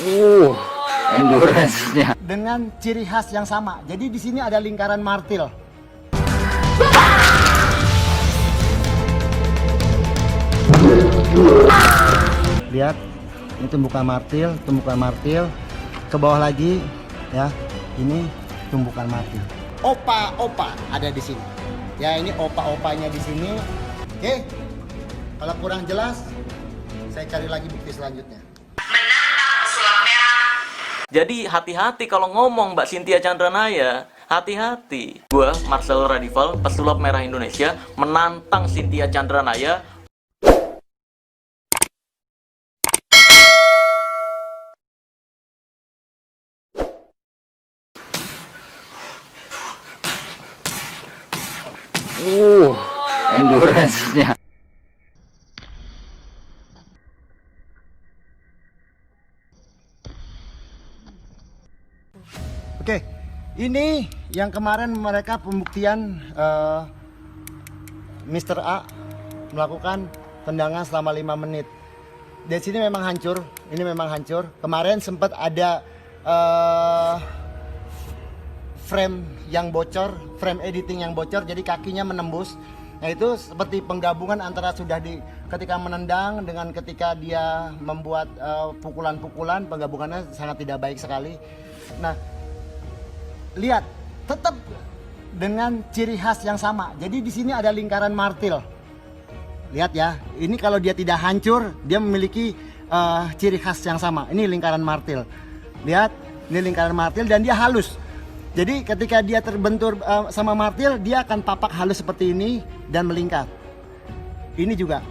Endurance-nya dengan ciri khas yang sama. Jadi di sini ada lingkaran martil. Lihat, ini tumbukan martil. Ke bawah lagi, ya. Ini tumbukan martil. Opa ada di sini. Ya, ini opa-opanya di sini. Oke. Kalau kurang jelas, saya cari lagi bukti selanjutnya. Jadi hati-hati kalau ngomong Mbak Cynthia Chandranaya, hati-hati. Gua Marcelo Radival, pesulap merah Indonesia, menantang Cynthia Chandranaya. endurance-nya Oke, ini yang kemarin mereka pembuktian Mr. A melakukan tendangan selama 5 menit. Di sini memang hancur, ini memang hancur. Kemarin sempat ada frame yang bocor, frame editing yang bocor, jadi kakinya menembus. Nah itu seperti penggabungan antara sudah ketika menendang dengan ketika dia membuat pukulan-pukulan, penggabungannya sangat tidak baik sekali. Nah, lihat, tetap dengan ciri khas yang sama. Jadi di sini ada lingkaran martil. Lihat ya, ini kalau dia tidak hancur, dia memiliki ciri khas yang sama. Ini lingkaran martil. Lihat, ini lingkaran martil dan dia halus. Jadi ketika dia terbentur sama martil, dia akan papak halus seperti ini dan melingkar. Ini juga.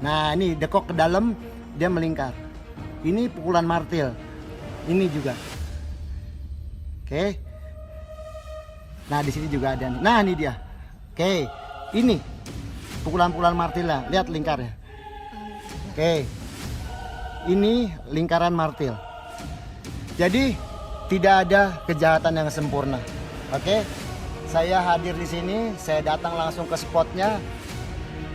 Nah, ini dekok ke dalam, dia melingkar. Ini pukulan martil. Ini juga. Oke. Nah, di sini juga ada. Nah, ini dia. Oke. Ini pukulan-pukulan martil lah. Lihat lingkarnya. Oke. Ini lingkaran martil. Jadi tidak ada kejahatan yang sempurna. Oke. Saya hadir di sini, saya datang langsung ke spotnya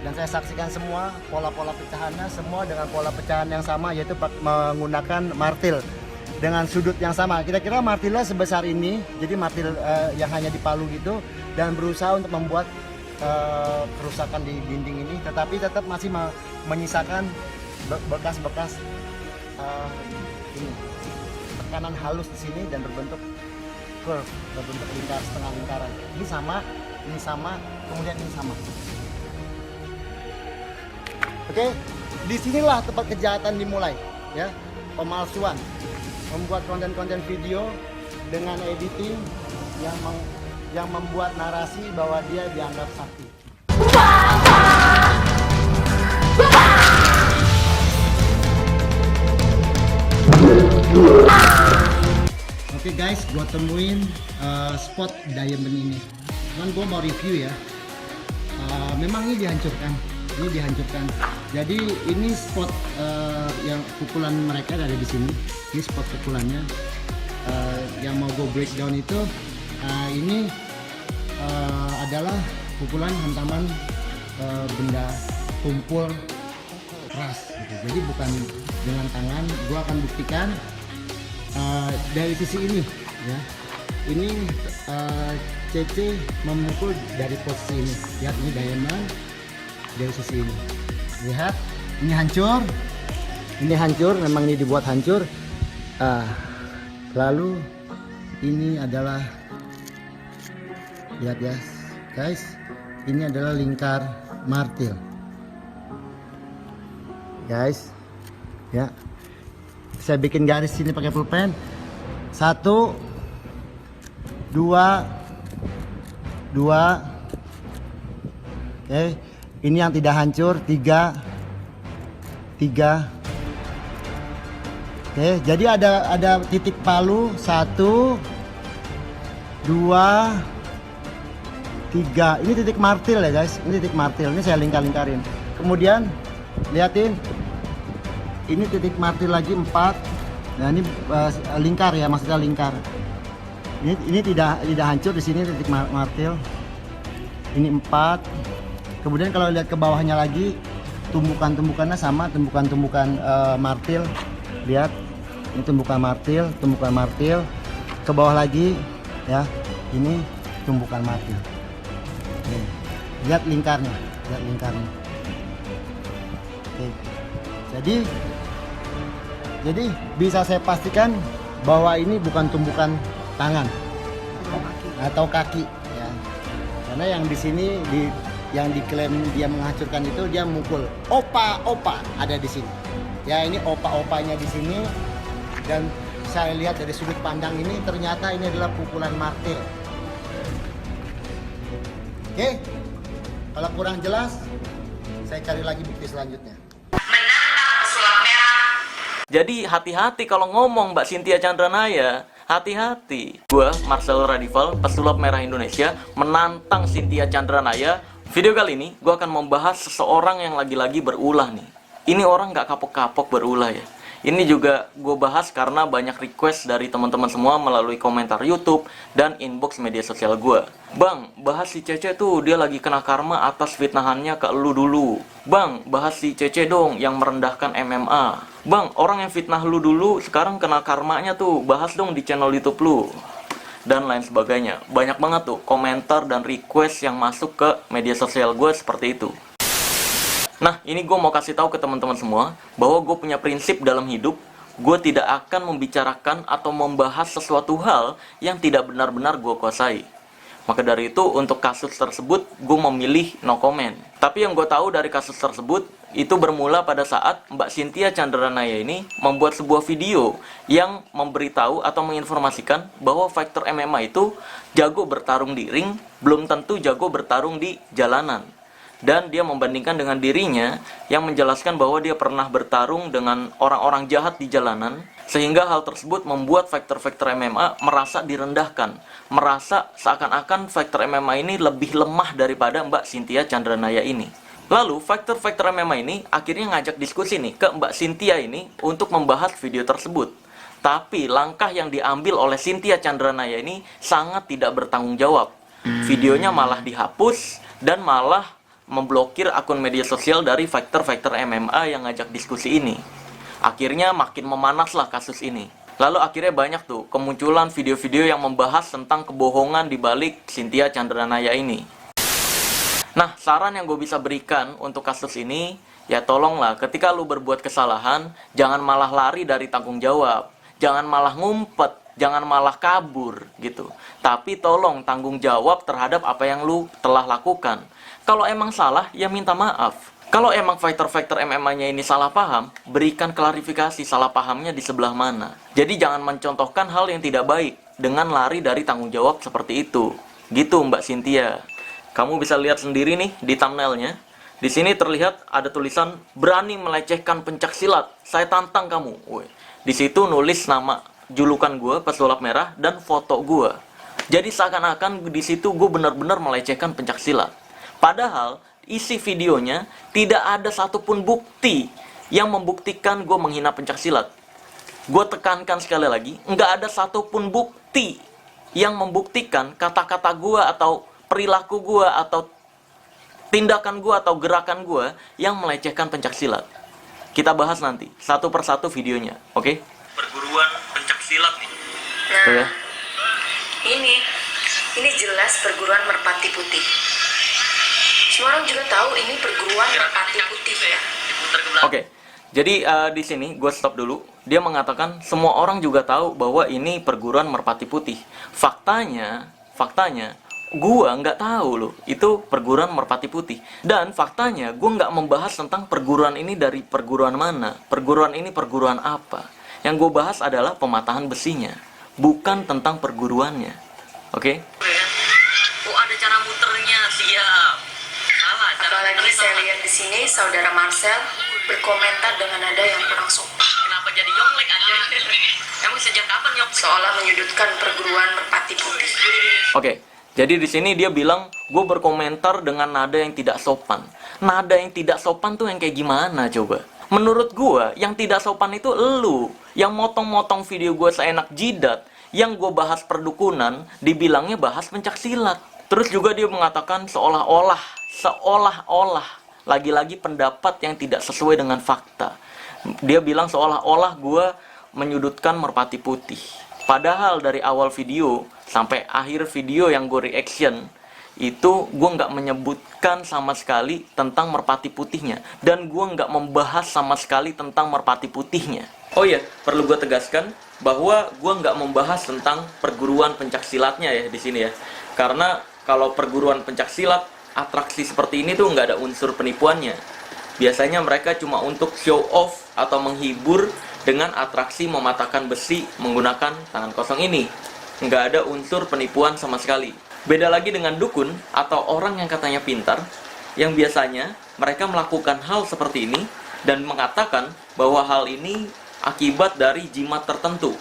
dan saya saksikan semua pola-pola pecahannya, semua dengan pola pecahan yang sama, yaitu menggunakan martil dengan sudut yang sama. Kira-kira martilnya sebesar ini, jadi martil yang hanya di palu gitu, dan berusaha untuk membuat kerusakan di dinding ini, tetapi tetap masih menyisakan bekas-bekas ini tekanan halus di sini dan berbentuk curve, berbentuk lingkar, setengah lingkaran. Ini sama, kemudian ini sama. Oke, disinilah tempat kejahatan dimulai, ya, pemalsuan, membuat konten-konten video dengan editing yang membuat narasi bahwa dia dianggap sakti. Oke guys, gua temuin spot diamond ini. Cuman gua mau review ya. Memang ini dihancurkan. Jadi ini spot yang pukulan mereka ada di sini. Ini spot pukulannya. Yang mau gue breakdown itu ini adalah pukulan hantaman benda tumpul keras gitu. Jadi bukan dengan tangan. Gue akan buktikan dari sisi ini ya. Ini CC memukul dari posisi ini. Lihat, ini diamond dari sisi ini. Lihat, ini hancur. Ini hancur, memang ini dibuat hancur. Lalu ini adalah, lihat ya guys, ini adalah lingkar martil guys ya. Saya bikin garis sini pakai pulpen. 1 2 2. Oke, ini yang tidak hancur. 3. Oke, jadi ada titik palu. 1 2 3. Ini titik martil ya guys. Ini titik martil. Ini saya lingkarin. Kemudian lihatin, ini titik martil lagi 4. Nah ini lingkar ya, maksudnya lingkar. Ini tidak hancur di sini titik martil. Ini 4. Kemudian kalau lihat ke bawahnya lagi, tumbukan-tumbukannya sama, tumbukan-tumbukan martil. Lihat, Ini tumbukan martil, ke bawah lagi ya. Ini tumbukan martil. Nih, lihat lingkarnya. Oke. Jadi bisa saya pastikan bahwa ini bukan tumbukan tangan atau kaki ya. Karena yang di sini yang diklaim dia menghancurkan itu dia mukul opa ada di sini. Ya ini opa-opanya di sini, dan saya lihat dari sudut pandang ini ternyata ini adalah pukulan martil. Oke. Kalau kurang jelas saya cari lagi bukti selanjutnya. Jadi hati-hati kalau ngomong Mbak Cynthia Chandranaya, hati-hati. Gua Marcel Radival, pesulap merah Indonesia, menantang Cynthia Chandranaya. Video kali ini gua akan membahas seseorang yang lagi-lagi berulah nih. Ini orang nggak kapok-kapok berulah ya. Ini juga gue bahas karena banyak request dari teman-teman semua melalui komentar YouTube dan inbox media sosial gue. Bang, bahas si Cece tuh, dia lagi kena karma atas fitnahannya ke lu dulu. Bang, bahas si Cece dong yang merendahkan MMA. Bang, orang yang fitnah lu dulu sekarang kena karmanya tuh, bahas dong di channel YouTube lu. Dan lain sebagainya. Banyak banget tuh komentar dan request yang masuk ke media sosial gue seperti itu. Nah, ini gue mau kasih tahu ke teman-teman semua bahwa gue punya prinsip dalam hidup. Gue tidak akan membicarakan atau membahas sesuatu hal yang tidak benar-benar gue kuasai. Maka dari itu, untuk kasus tersebut, gue memilih no comment. Tapi yang gue tahu dari kasus tersebut, itu bermula pada saat Mbak Cynthia Chandranaya ini membuat sebuah video yang memberitahu atau menginformasikan bahwa fighter MMA itu jago bertarung di ring, belum tentu jago bertarung di jalanan. Dan dia membandingkan dengan dirinya yang menjelaskan bahwa dia pernah bertarung dengan orang-orang jahat di jalanan, sehingga hal tersebut membuat fighter-fighter MMA merasa direndahkan, merasa seakan-akan fighter MMA ini lebih lemah daripada Mbak Cynthia Chandranaya ini. Lalu fighter-fighter MMA ini akhirnya ngajak diskusi nih ke Mbak Cynthia ini untuk membahas video tersebut. Tapi langkah yang diambil oleh Cynthia Chandranaya ini sangat tidak bertanggung jawab. Videonya malah dihapus dan malah memblokir akun media sosial dari fighter-fighter MMA yang ngajak diskusi ini. Akhirnya makin memanaslah kasus ini. Lalu akhirnya banyak tuh kemunculan video-video yang membahas tentang kebohongan di balik Cynthia Chandranaya ini. Nah, saran yang gue bisa berikan untuk kasus ini, ya tolonglah ketika lu berbuat kesalahan, jangan malah lari dari tanggung jawab. Jangan malah ngumpet, jangan malah kabur gitu. Tapi tolong tanggung jawab terhadap apa yang lu telah lakukan. Kalau emang salah, ya minta maaf. Kalau emang fighter-fighter MMA-nya ini salah paham, berikan klarifikasi salah pahamnya di sebelah mana. Jadi jangan mencontohkan hal yang tidak baik dengan lari dari tanggung jawab seperti itu. Gitu Mbak Cynthia. Kamu bisa lihat sendiri nih di thumbnailnya. Di sini terlihat ada tulisan berani melecehkan pencak silat. Saya tantang kamu. Woy. Di situ nulis nama julukan gue, pesulap merah, dan foto gue. Jadi seakan-akan di situ gue benar-benar melecehkan pencak silat. Padahal isi videonya tidak ada satupun bukti yang membuktikan gue menghina pencak silat. Gue tekankan sekali lagi, nggak ada satupun bukti yang membuktikan kata-kata gue atau perilaku gue atau tindakan gue atau gerakan gue yang melecehkan pencak silat. Kita bahas nanti satu persatu videonya, oke? Perguruan pencak silat nih. Nah, ya. Ini jelas perguruan merpati putih. Semua orang juga tahu ini perguruan merpati putih ya. Oke, jadi di sini gue stop dulu. Dia mengatakan semua orang juga tahu bahwa ini perguruan merpati putih. Faktanya, gue nggak tahu loh itu perguruan merpati putih. Dan faktanya gue nggak membahas tentang perguruan ini dari perguruan mana, perguruan ini perguruan apa. Yang gue bahas adalah pematahan besinya, bukan tentang perguruannya. Oke? Oh, ada cara muternya, siap. Apalagi saya lihat di sini saudara Marcel berkomentar dengan nada yang kurang sopan. Kenapa jadi yonglek aja? Emang sejak kapan yonglek? Seolah menyudutkan perguruan merpati putih. Oke, jadi di sini dia bilang gue berkomentar dengan nada yang tidak sopan. Nada yang tidak sopan tuh yang kayak gimana coba? Menurut gue yang tidak sopan itu elu yang motong-motong video gue seenak jidat. Yang gue bahas perdukunan dibilangnya bahas pencak silat. Terus juga dia mengatakan seolah-olah lagi-lagi pendapat yang tidak sesuai dengan fakta. Dia bilang seolah-olah gue menyudutkan merpati putih. Padahal dari awal video sampai akhir video yang gue reaction, itu gue nggak menyebutkan sama sekali tentang merpati putihnya. Dan gue nggak membahas sama sekali tentang merpati putihnya. Oh iya, perlu gue tegaskan bahwa gue nggak membahas tentang perguruan pencaksilatnya ya di sini ya. Karena kalau perguruan pencaksilat, atraksi seperti ini tuh nggak ada unsur penipuannya. Biasanya mereka cuma untuk show off atau menghibur dengan atraksi mematahkan besi menggunakan tangan kosong ini. Nggak ada unsur penipuan sama sekali. Beda lagi dengan dukun atau orang yang katanya pintar, yang biasanya mereka melakukan hal seperti ini dan mengatakan bahwa hal ini akibat dari jimat tertentu.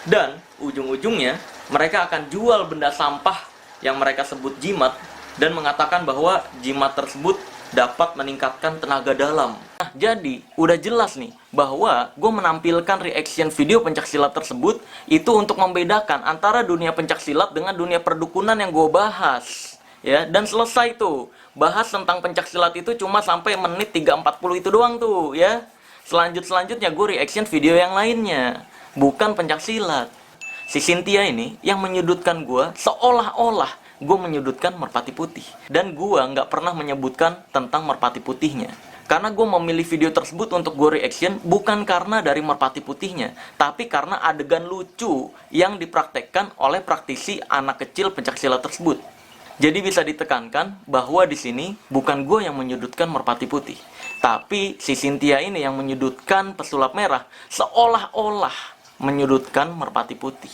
Dan ujung-ujungnya mereka akan jual benda sampah yang mereka sebut jimat dan mengatakan bahwa jimat tersebut dapat meningkatkan tenaga dalam. Nah, jadi udah jelas nih bahwa gue menampilkan reaction video pencaksilat tersebut itu untuk membedakan antara dunia pencaksilat dengan dunia perdukunan yang gue bahas. Ya, dan selesai tuh. Bahas tentang pencaksilat itu cuma sampai menit 3:40 itu doang tuh, ya. Selanjutnya gue reaction video yang lainnya, bukan pencaksilat. Si Cynthia ini yang menyudutkan gue seolah-olah gue menyudutkan merpati putih. Dan gue nggak pernah menyebutkan tentang merpati putihnya. Karena gue memilih video tersebut untuk gue reaction bukan karena dari merpati putihnya, tapi karena adegan lucu yang dipraktekkan oleh praktisi anak kecil pencaksilat tersebut. Jadi bisa ditekankan bahwa di sini bukan gue yang menyudutkan merpati putih, tapi si Cynthia ini yang menyudutkan pesulap merah seolah-olah menyudutkan merpati putih.